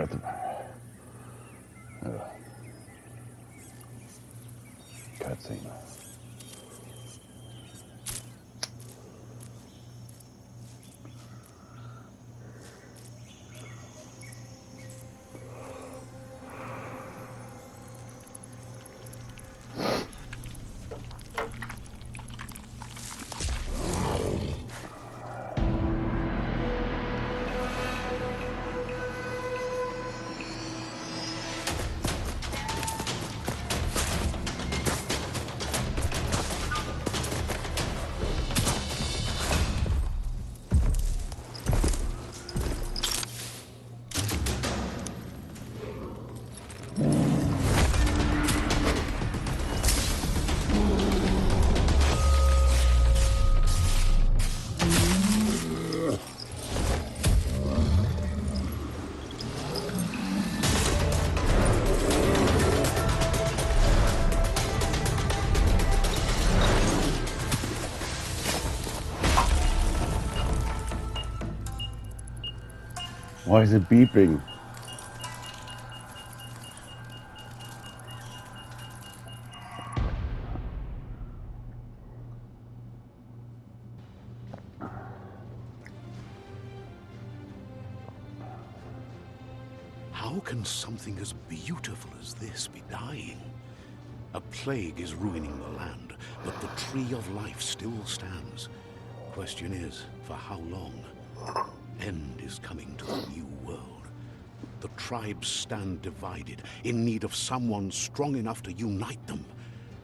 have to. Cutscene. Why is it beeping? How can something as beautiful as this be dying? A plague is ruining the land, but the tree of life still stands. Question is, for how long? End is coming to the new world. The tribes stand divided, in need of someone strong enough to unite them,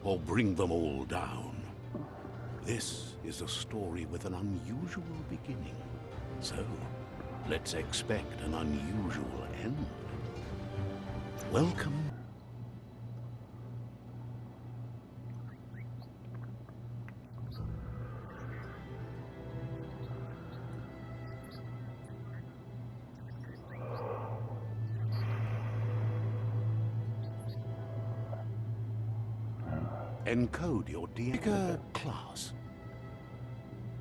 or bring them all down. This is a story with an unusual beginning. So, let's expect an unusual end. Welcome. Encode your DNA class.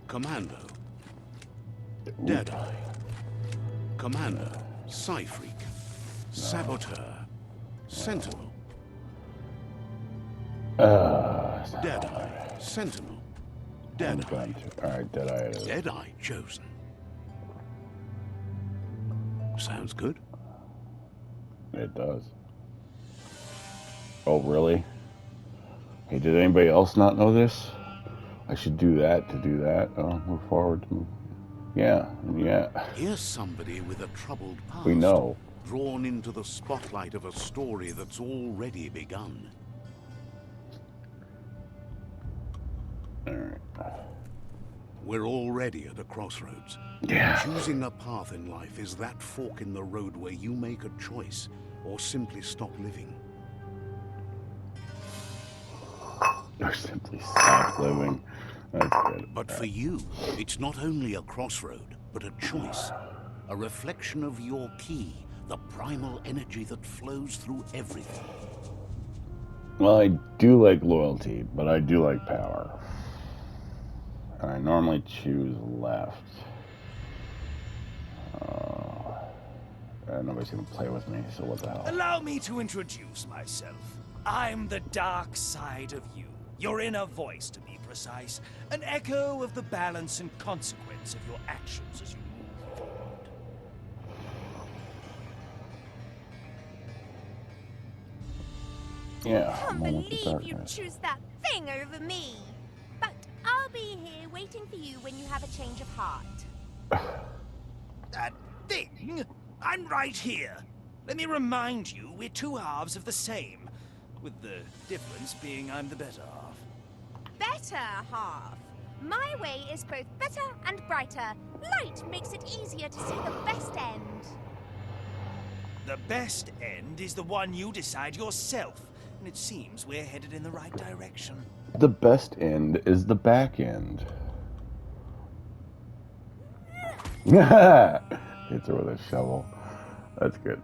Commando. Deadeye. Commander. Psy-Freak. Saboteur. Sentinel. Deadeye. Sentinel. Deadeye. Alright, Deadeye. Deadeye chosen. Sounds good. It does. Oh, really? Hey, did anybody else not know this? I should do that to do that. Oh, move forward. Yeah, yeah. Here's somebody with a troubled past. We know. Drawn into the spotlight of a story that's already begun. Alright. We're already at a crossroads. Yeah. Choosing a path in life is that fork in the road where you make a choice or simply stop living. Or simply stop living. That's good. But for you, it's not only a crossroad, but a choice. A reflection of your key, the primal energy that flows through everything. Well, I do like loyalty, but I do like power. And I normally choose left. Nobody's gonna play with me, so what the hell? Allow me to introduce myself. I'm the dark side of you. Your inner voice, to be precise. An echo of the balance and consequence of your actions as you move forward. Yeah. I can't believe you choose that thing over me. But I'll be here waiting for you when you have a change of heart. That thing? I'm right here. Let me remind you, we're two halves of the same. With the difference being I'm the better half. Better half. My way is both better and brighter. Light makes it easier to see the best end. The best end is the one you decide yourself. And it seems we're headed in the right direction. The best end is the back end. Hits her with a shovel. That's good.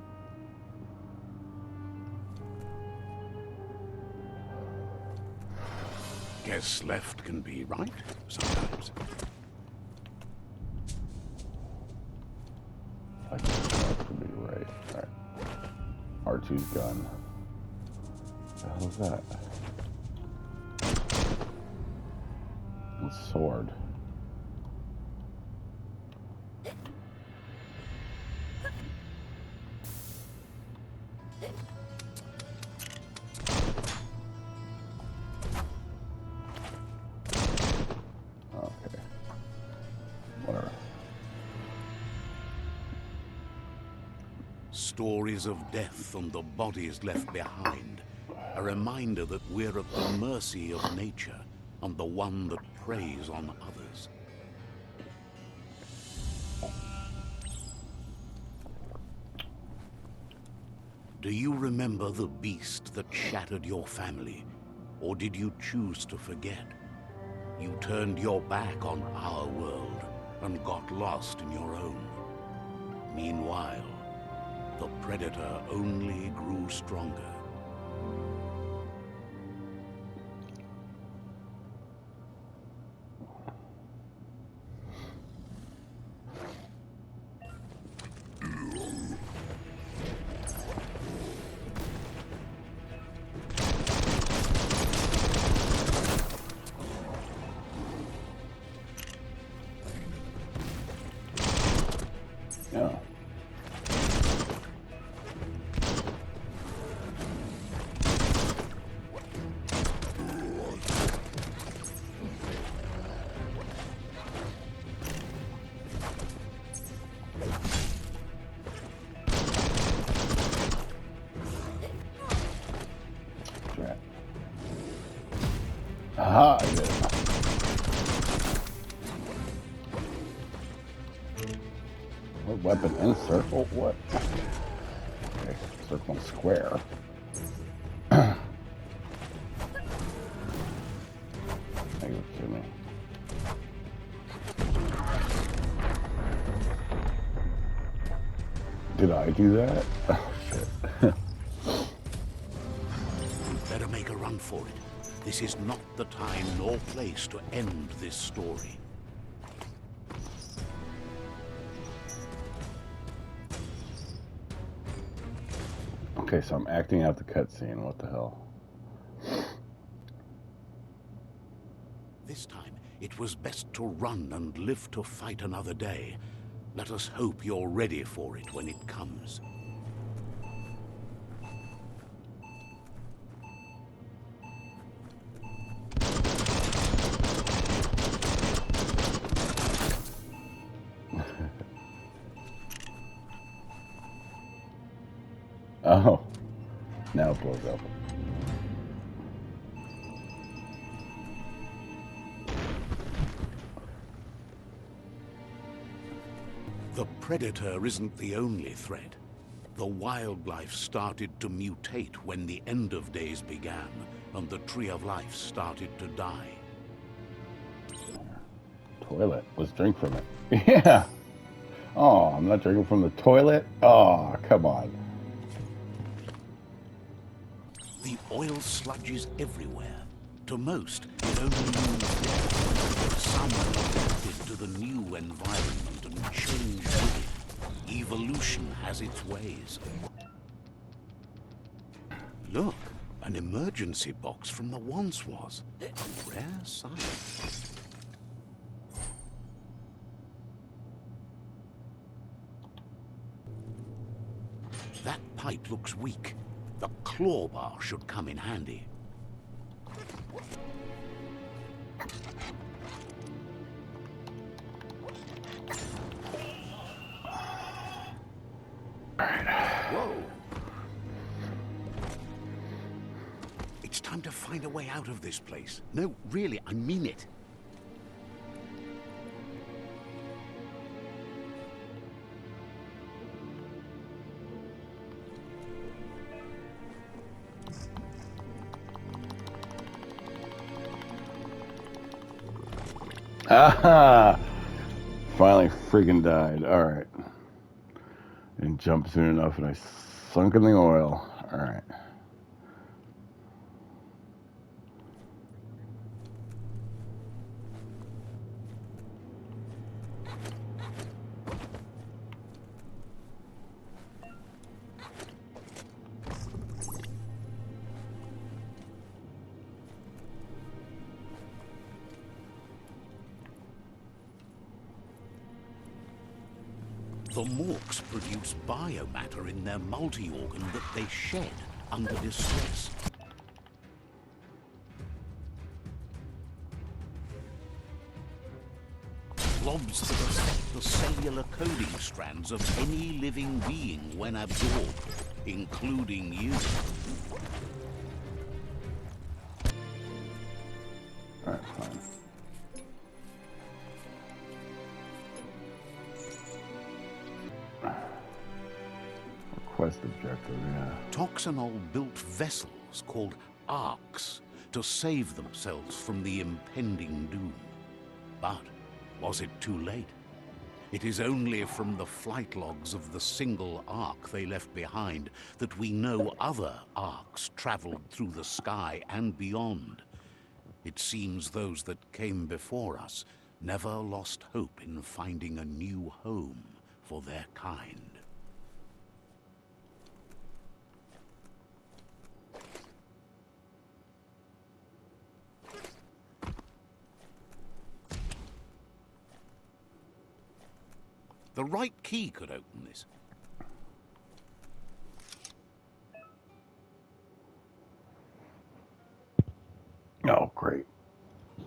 Guess left can be right sometimes. I guess that could be right. All right. Lucy's gun. What the hell is that? A sword. Okay. Whatever. Stories of death and the bodies left behind. A reminder that we're at the mercy of nature and the one that preys on others. Do you remember the beast that shattered your family? Or did you choose to forget? You turned your back on our world and got lost in your own. Meanwhile, the Predator only grew stronger. Yeah. Drat. Aha, I did it. What weapon? In circle? What? Okay, circle and square. Are you kidding me? Did I do that? Oh shit. Better make a run for it. This is not the time nor place to end this story. Okay, so I'm acting out the cutscene. What the hell? This time, it was best to run and live to fight another day. Let us hope you're ready for it when it comes. Oh, now it blows up. The Predator isn't the only threat. The wildlife started to mutate when the end of days began, and the Tree of Life started to die. Toilet. Let's drink from it. Yeah. Oh, I'm not drinking from the toilet? Oh, come on. The oil sludges everywhere. To most, it only means death. But some adapted to the new environment and changed with it. Evolution has its ways. Look, an emergency box from the once was. A rare sight. That pipe looks weak. The claw bar should come in handy. Whoa! It's time to find a way out of this place. No, really, I mean it. Aha! Finally freaking died. Alright. Didn't jump soon enough and I sunk in the oil. Alright. The Morks produce biomatter in their multi-organ that they shed under distress. Blobs that affect the cellular coding strands of any living being when absorbed, including you. Alright, fine. Quest objective, yeah. Toxanol built vessels called arks to save themselves from the impending doom. But was it too late? It is only from the flight logs of the single ark they left behind that we know other arks traveled through the sky and beyond. It seems those that came before us never lost hope in finding a new home for their kind. The right key could open this. Oh, great.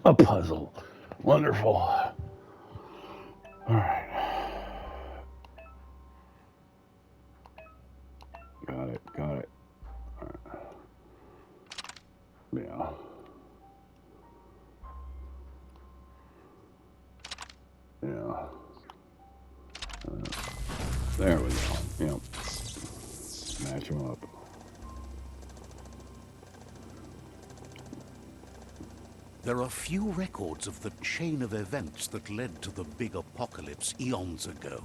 A puzzle. Wonderful. Alright. Got it, got it. Right. Yeah. Yeah. There we go. Yep. Match them up. There are few records of the chain of events that led to the big apocalypse eons ago,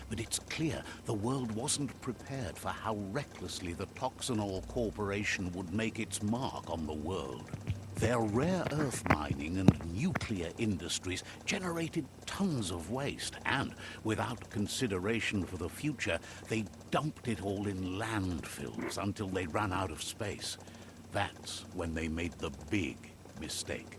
but it's clear the world wasn't prepared for how recklessly the Toxanol Corporation would make its mark on the world. Their rare earth mining and nuclear industries generated tons of waste, and without consideration for the future, they dumped it all in landfills until they ran out of space. That's when they made the big mistake.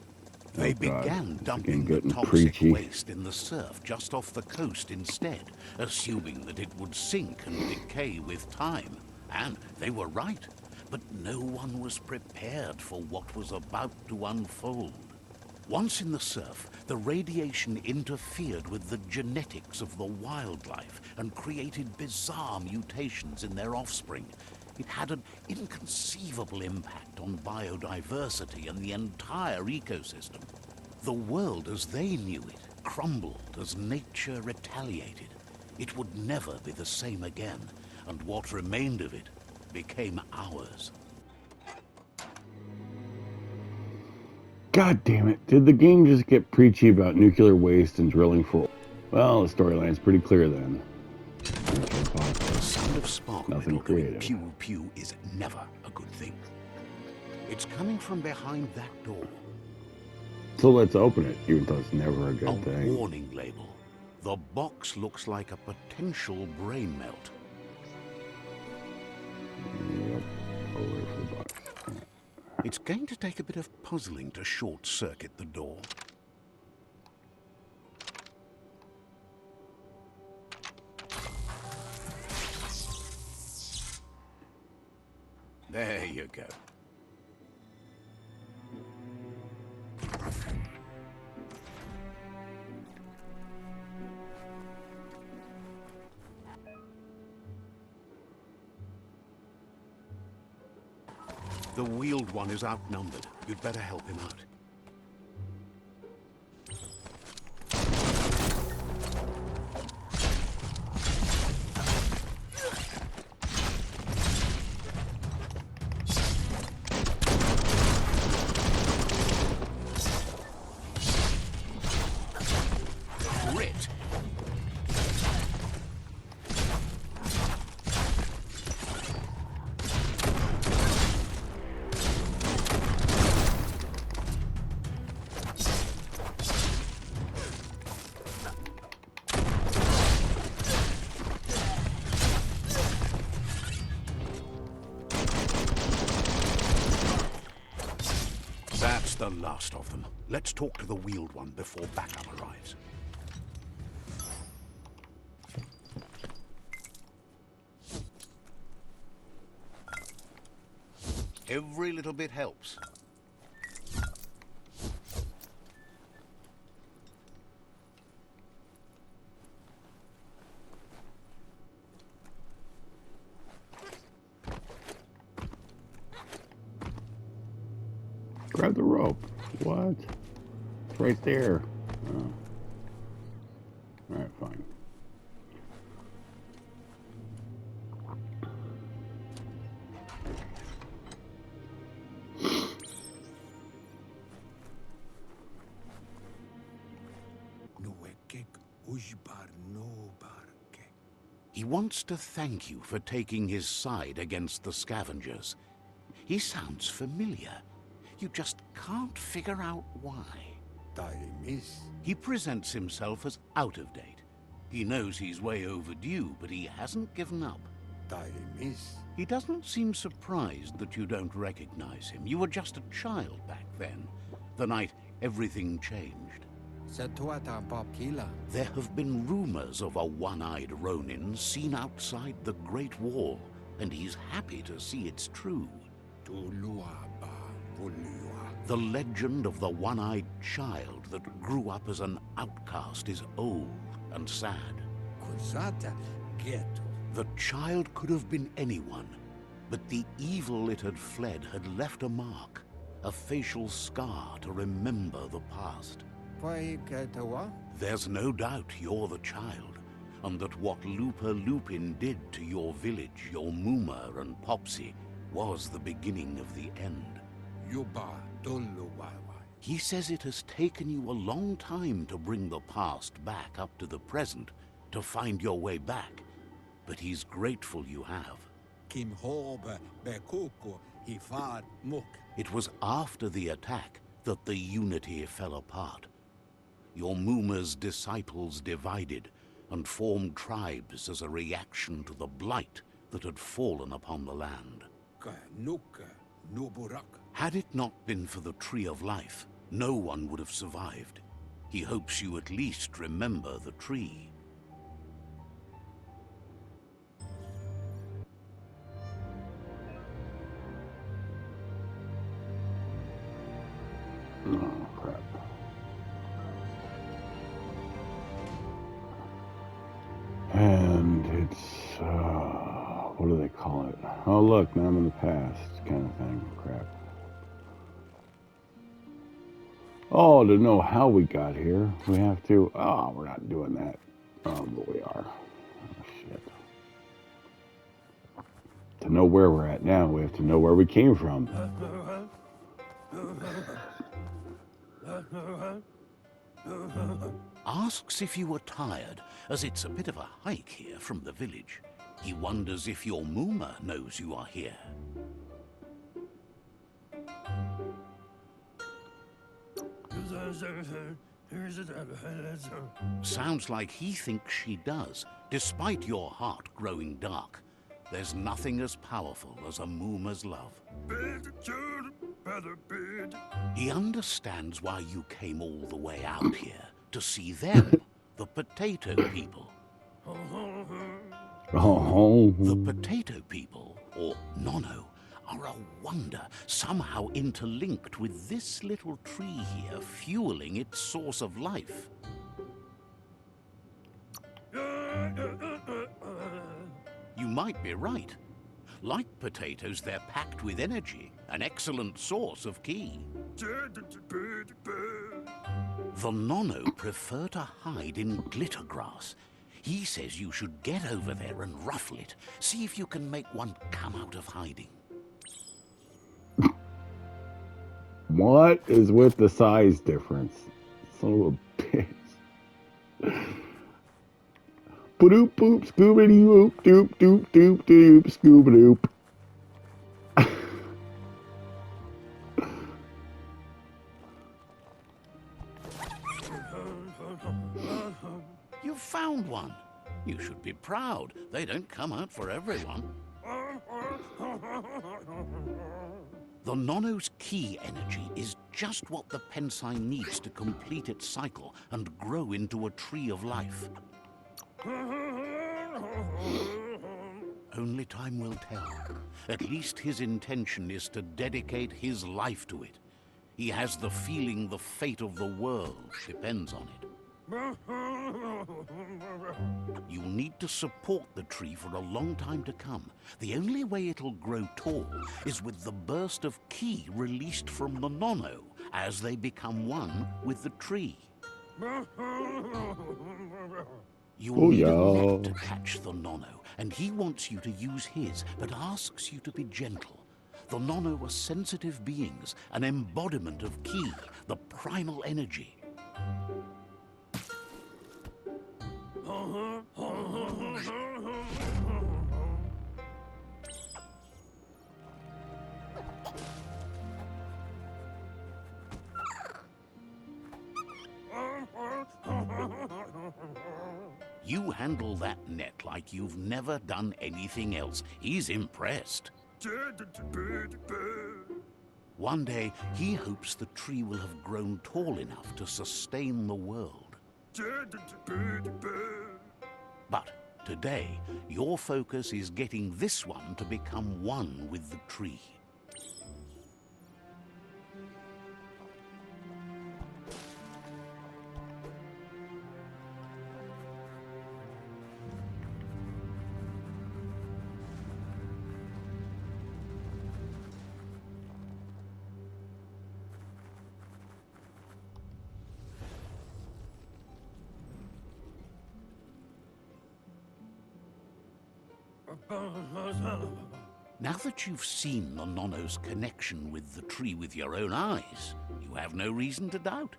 They began dumping the toxic waste in the surf just off the coast instead, assuming that it would sink and decay with time. And they were right, but no one was prepared for what was about to unfold. Once in the surf, the radiation interfered with the genetics of the wildlife and created bizarre mutations in their offspring. It had an inconceivable impact on biodiversity and the entire ecosystem. The world as they knew it crumbled as nature retaliated. It would never be the same again, and what remained of it became ours. God damn it. Did the game just get preachy about nuclear waste and drilling for... Well, the storyline's pretty clear then. The sound of spark Nothing metal going creative. pew pew is never a good thing. It's coming from behind that door. So let's open it, even though it's never a good thing. A warning label. The box looks like a potential brain melt. Yep. Over for the box. It's going to take a bit of puzzling to short-circuit the door. There you go. The wheeled one is outnumbered. You'd better help him out. Grit. That's the last of them. Let's talk to the wheeled one before backup arrives. Every little bit helps. Grab the rope. What? It's right there. Oh. Alright, fine. He wants to thank you for taking his side against the scavengers. He sounds familiar. You just can't figure out why. He presents himself as out of date. He knows he's way overdue, but he hasn't given up. He doesn't seem surprised that you don't recognize him. You were just a child back then, the night everything changed. There have been rumors of a one-eyed Ronin seen outside the Great Wall, and he's happy to see it's true. The legend of the one-eyed child that grew up as an outcast is old and sad. The child could have been anyone, but the evil it had fled had left a mark, a facial scar to remember the past. There's no doubt you're the child, and that what Lupa Lupin did to your village, your Muma and Popsy, was the beginning of the end. He says it has taken you a long time to bring the past back up to the present, to find your way back, but he's grateful you have. It was after the attack that the unity fell apart. Your Muma's disciples divided and formed tribes as a reaction to the blight that had fallen upon the land. Had it not been for the Tree of Life, no one would have survived. He hopes you at least remember the tree. Oh, crap. And it's, what do they call it? Oh, look, now I'm in the past kind of thing. Crap. Oh, to know how we got here, we have to, oh, we're not doing that. But we are. Oh, shit. To know where we're at now, we have to know where we came from. Asks if you were tired, as it's a bit of a hike here from the village. He wonders if your Muma knows you are here. Sounds like he thinks she does, despite your heart growing dark. There's nothing as powerful as a Muma's love. He understands why you came all the way out here, to see them, the potato people. Oh. The potato people, or Nono, are a wonder, somehow interlinked with this little tree here, fueling its source of life. You might be right. Like potatoes, they're packed with energy, an excellent source of ki. The Nono prefer to hide in glitter grass. He says you should get over there and ruffle it. See if you can make one come out of hiding. What is with the size difference? Son of a bitch. Ba-doop boop, scooby doop, doop doop doop doop, scooby doop. You found one. You should be proud. They don't come out for everyone. The Nono's ki energy is just what the Pensai needs to complete its cycle and grow into a tree of life. Only time will tell. At least his intention is to dedicate his life to it. He has the feeling the fate of the world depends on it. You'll need to support the tree for a long time to come. The only way it'll grow tall is with the burst of ki released from the Nono as they become one with the tree. You'll need a net to catch the Nono, and he wants you to use his, but asks you to be gentle. The Nono are sensitive beings, an embodiment of ki, the primal energy. You handle that net like you've never done anything else. He's impressed. One day, he hopes the tree will have grown tall enough to sustain the world. But today, your focus is getting this one to become one with the tree. Now that you've seen the Nono's connection with the tree with your own eyes, you have no reason to doubt.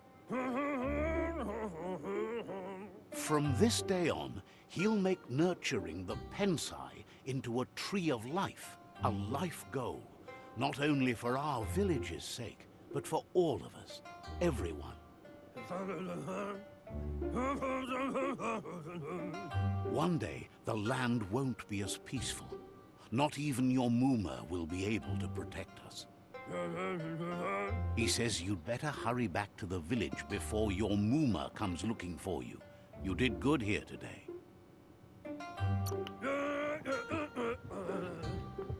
From this day on, he'll make nurturing the Pensai into a tree of life, a life goal, not only for our village's sake, but for all of us, everyone. One day, the land won't be as peaceful. Not even your Muma will be able to protect us. He says you'd better hurry back to the village before your Muma comes looking for you. You did good here today.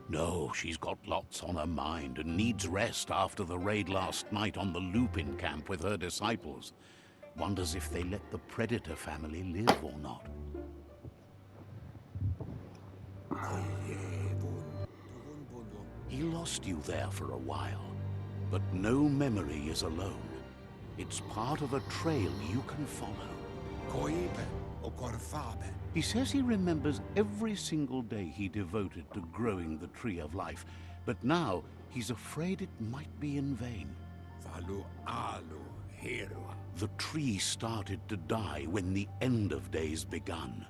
No, she's got lots on her mind and needs rest after the raid last night on the Lupin camp with her disciples. Wonders if they let the Predator family live or not. He lost you there for a while, but no memory is alone. It's part of a trail you can follow. He says he remembers every single day he devoted to growing the Tree of Life, but now he's afraid it might be in vain. The tree started to die when the end of days begun,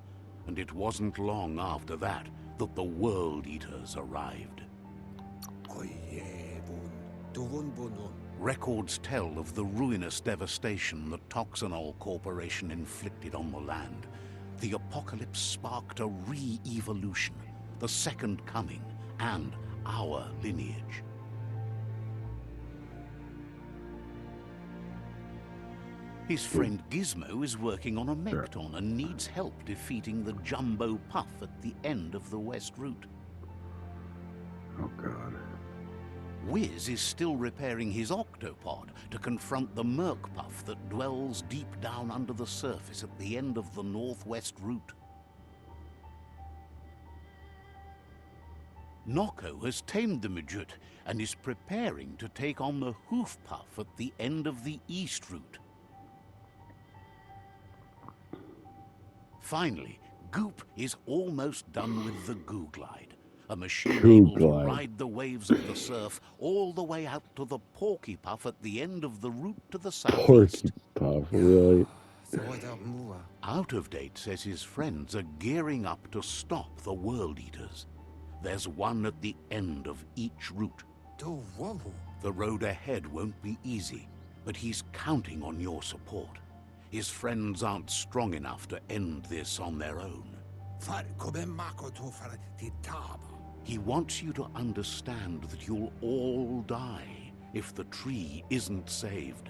and it wasn't long after that that the World Eaters arrived. Records tell of the ruinous devastation the Toxanol Corporation inflicted on the land. The apocalypse sparked a re-evolution, the Second Coming, and our lineage. His friend Gizmo is working on a Mekton and needs help defeating the Jumbo Puff at the end of the West Route. Oh, God. Wiz is still repairing his octopod to confront the Merc Puff that dwells deep down under the surface at the end of the Northwest Route. Noko has tamed the Midget and is preparing to take on the Hoof Puff at the end of the East Route. Finally, Goop is almost done with the Goo Glide, a machine able to ride the waves of the surf all the way out to the Porky Puff at the end of the route to the southeast. Porky Puff, really? Out of Date says his friends are gearing up to stop the World Eaters. There's one at the end of each route. The road ahead won't be easy, but he's counting on your support. His friends aren't strong enough to end this on their own. He wants you to understand that you'll all die if the tree isn't saved.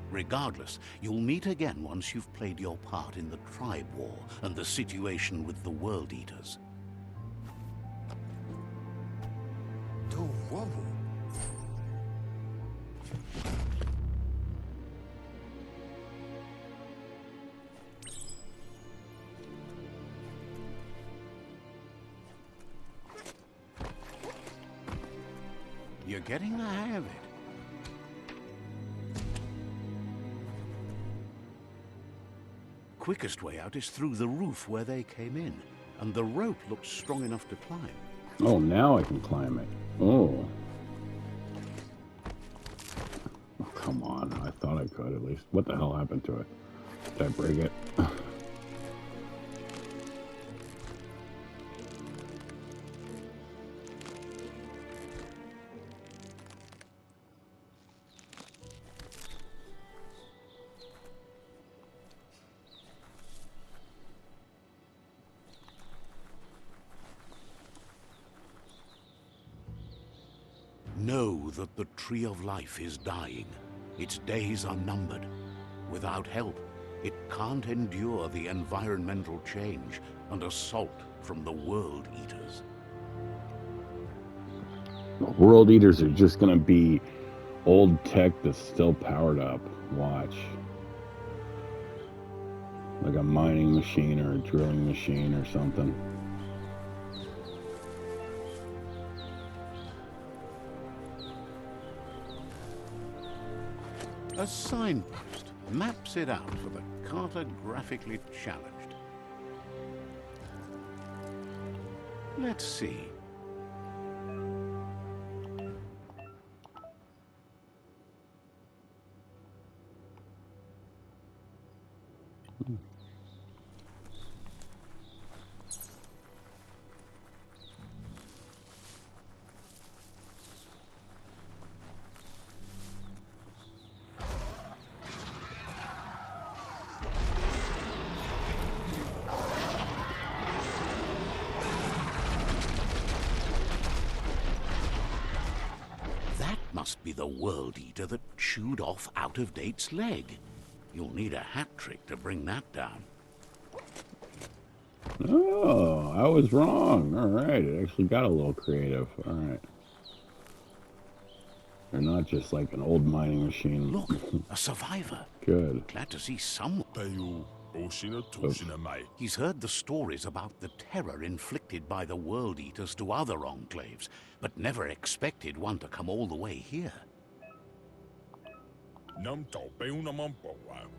Regardless, you'll meet again once you've played your part in the tribe war and the situation with the World Eaters. You're getting the hang of it. Quickest way out is through the roof where they came in, and the rope looks strong enough to climb. Oh, now I can climb it. Oh. Oh, come on. I thought I could at least. What the hell happened to it? Did I break it? Know that the Tree of Life is dying. Its days are numbered. Without help, it can't endure the environmental change and assault from the World Eaters. The World Eaters are just gonna be old tech that's still powered up. Watch. Like a mining machine or a drilling machine or something. A signpost maps it out for the cartographically challenged. Let's see. Must be the World Eater that chewed off Out-of-Date's leg. You'll need a hat trick to bring that down. Oh, I was wrong. All right, it actually got a little creative. All right. They're not just like an old mining machine. Look, a survivor. Good. Glad to see someone. He's heard the stories about the terror inflicted by the World Eaters to other enclaves, but never expected one to come all the way here.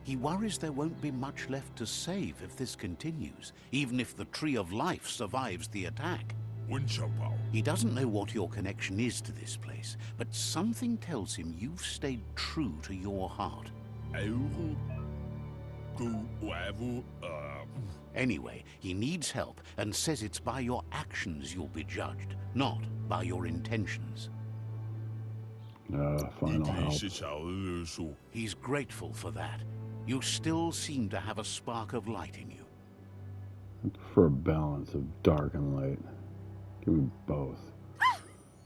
He worries there won't be much left to save if this continues, even if the Tree of Life survives the attack. He doesn't know what your connection is to this place, but something tells him you've stayed true to your heart. Anyway, he needs help and says it's by your actions you'll be judged, not by your intentions. Final help. He's grateful for that. You still seem to have a spark of light in you. For a balance of dark and light. Give me both.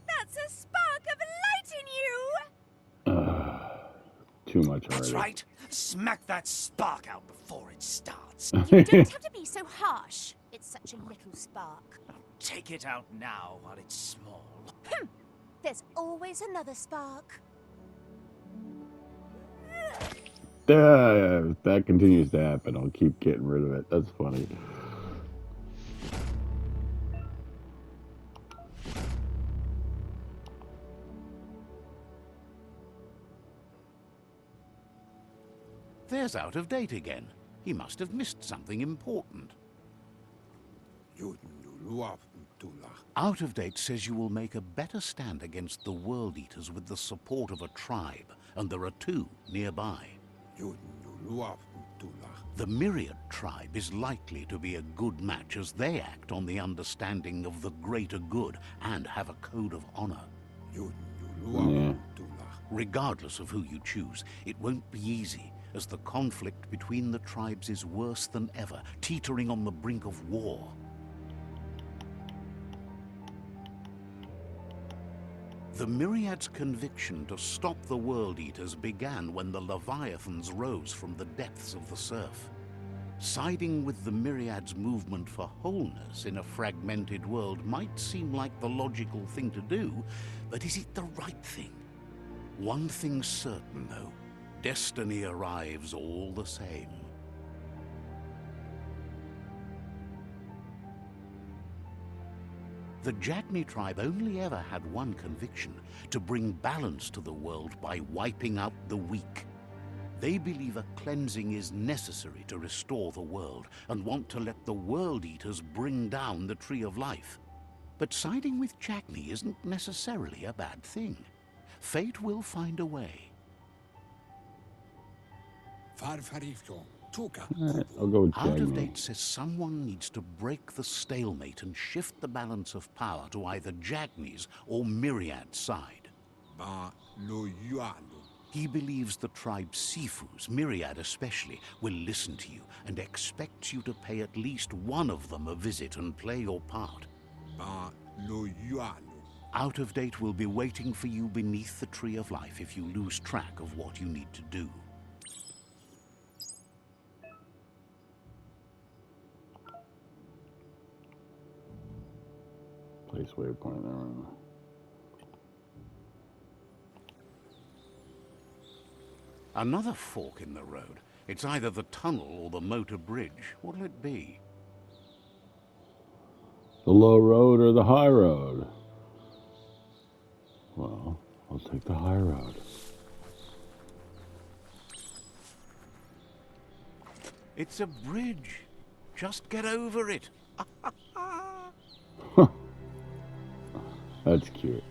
That's a spark of light in you! Too much already. That's right. Smack that spark out before it starts. You don't have to be so harsh. It's such a little spark. Take it out now while it's small. There's always another spark. If that continues to happen, I'll keep getting rid of it. That's funny. There's Out-of-Date again. He must have missed something important. Out-of-Date says you will make a better stand against the World Eaters with the support of a tribe, and there are two nearby. The Myriad tribe is likely to be a good match as they act on the understanding of the greater good and have a code of honor. Yeah. Regardless of who you choose, it won't be easy, as the conflict between the tribes is worse than ever, teetering on the brink of war. The Myriad's conviction to stop the World Eaters began when the Leviathans rose from the depths of the surf. Siding with the Myriad's movement for wholeness in a fragmented world might seem like the logical thing to do, but is it the right thing? One thing's certain, though. Destiny arrives all the same. The Jagni tribe only ever had one conviction: to bring balance to the world by wiping out the weak. They believe a cleansing is necessary to restore the world, and want to let the World Eaters bring down the Tree of Life. But siding with Jagni isn't necessarily a bad thing. Fate will find a way. I'll go with Out of Jagni. Date says someone needs to break the stalemate and shift the balance of power to either Jagni's or Myriad's side. He believes the tribe Sifus, Myriad especially, will listen to you and expects you to pay at least one of them a visit and play your part. Out of Date will be waiting for you beneath the Tree of Life if you lose track of what you need to do. Place waypoint there. Another fork in the road. It's either the tunnel or the motor bridge. What'll it be? The low road or the high road? Well, I'll take the high road. It's a bridge. Just get over it. That's cute.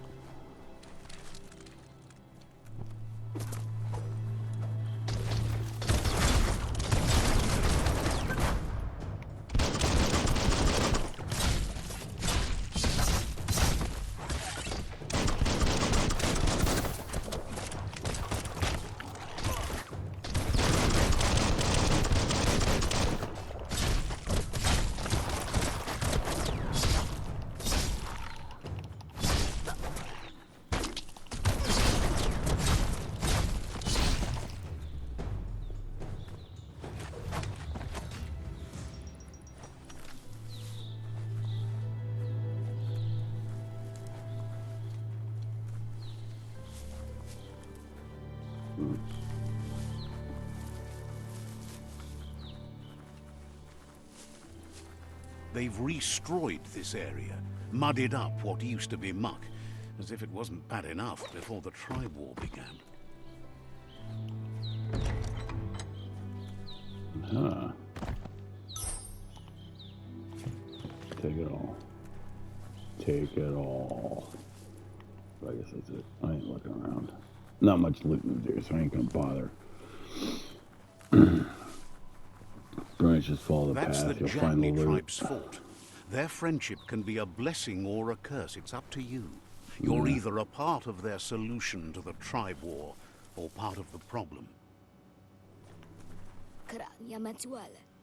They've destroyed this area, muddied up what used to be muck, as if it wasn't bad enough before the tribe war began. Huh. Take it all. Take it all. I guess that's it. I ain't looking around. Not much loot in there, so I ain't gonna bother. Branch, just follow the That's path. the You'll find the Jagni loot. tribe's fault. Their friendship can be a blessing or a curse. It's up to you. You're either a part of their solution to the tribe war, or part of the problem.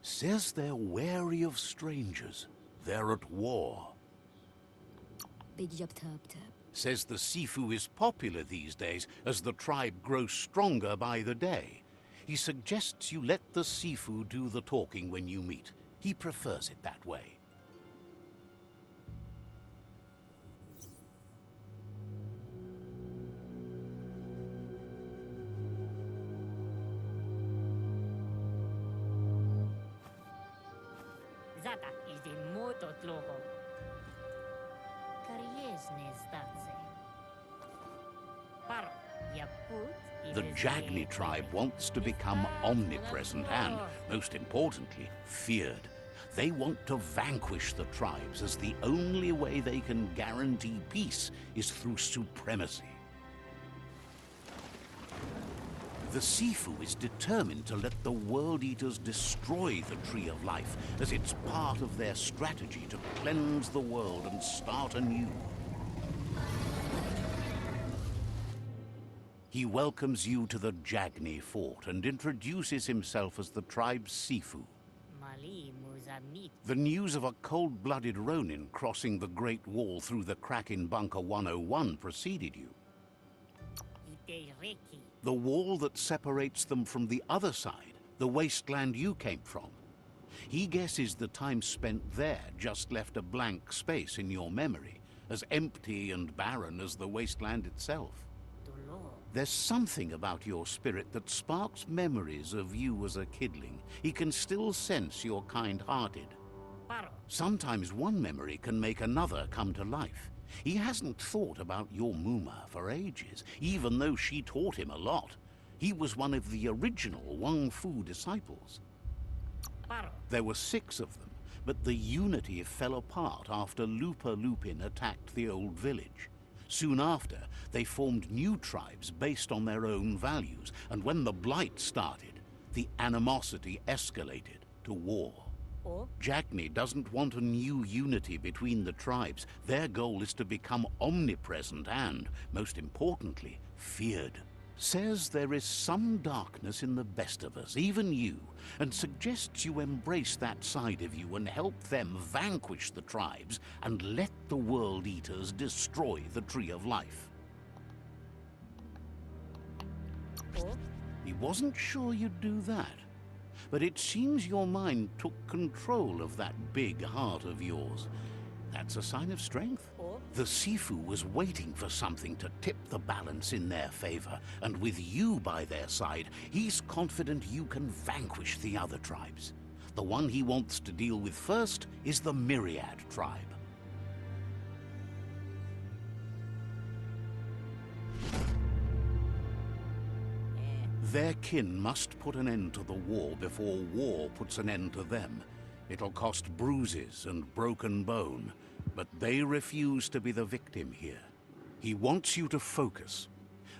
Says they're wary of strangers. They're at war. Says the Sifu is popular these days as the tribe grows stronger by the day. He suggests you let the Sifu do the talking when you meet. He prefers it that way. The Jagni tribe wants to become omnipresent and, most importantly, feared. They want to vanquish the tribes, as the only way they can guarantee peace is through supremacy. The Sifu is determined to let the World Eaters destroy the Tree of Life, as it's part of their strategy to cleanse the world and start anew. He welcomes you to the Jagni fort and introduces himself as the tribe's Sifu. The news of a cold-blooded Ronin crossing the Great Wall through the crack in Bunker 101 preceded you. The wall that separates them from the other side, the wasteland you came from. He guesses the time spent there just left a blank space in your memory, as empty and barren as the wasteland itself. There's something about your spirit that sparks memories of you as a kidling. He can still sense you're kind-hearted. Sometimes one memory can make another come to life. He hasn't thought about your Muma for ages, even though she taught him a lot. He was one of the original Wang Fu disciples. There were 6 of them, but the unity fell apart after Lupa Lupin attacked the old village. Soon after, they formed new tribes based on their own values, and when the Blight started, the animosity escalated to war. Jackney doesn't want a new unity between the tribes. Their goal is to become omnipresent and, most importantly, feared. Says there is some darkness in the best of us, even you, and suggests you embrace that side of you and help them vanquish the tribes and let the World Eaters destroy the Tree of Life. He wasn't sure you'd do that, but it seems your mind took control of that big heart of yours. That's a sign of strength. The Sifu was waiting for something to tip the balance in their favor, and with you by their side, he's confident you can vanquish the other tribes. The one he wants to deal with first is the Myriad tribe. Their kin must put an end to the war before war puts an end to them. It'll cost bruises and broken bone, but they refuse to be the victim here. He wants you to focus.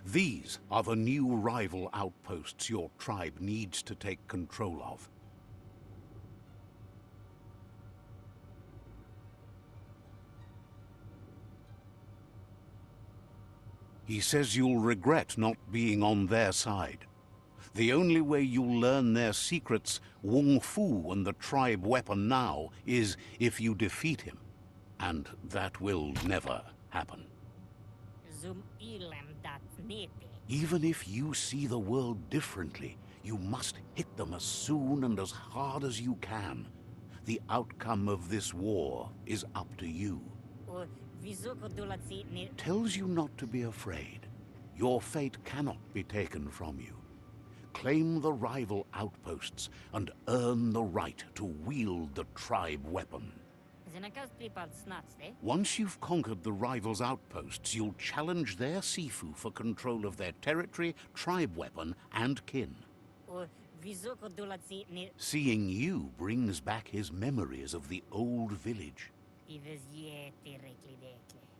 These are the new rival outposts your tribe needs to take control of. He says you'll regret not being on their side. The only way you'll learn their secrets, Wung Fu and the tribe weapon now, is if you defeat him. And that will never happen. Even if you see the world differently, you must hit them as soon and as hard as you can. The outcome of this war is up to you. Tells you not to be afraid. Your fate cannot be taken from you. Claim the rival outposts and earn the right to wield the tribe weapon. Once you've conquered the rivals' outposts, you'll challenge their Sifu for control of their territory, tribe weapon, and kin. Seeing you brings back his memories of the old village.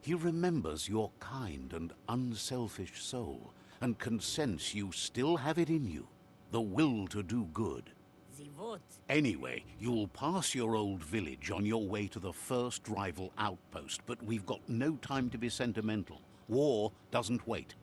He remembers your kind and unselfish soul, and can sense you still have it in you, the will to do good. Anyway, you'll pass your old village on your way to the first rival outpost, but we've got no time to be sentimental. War doesn't wait.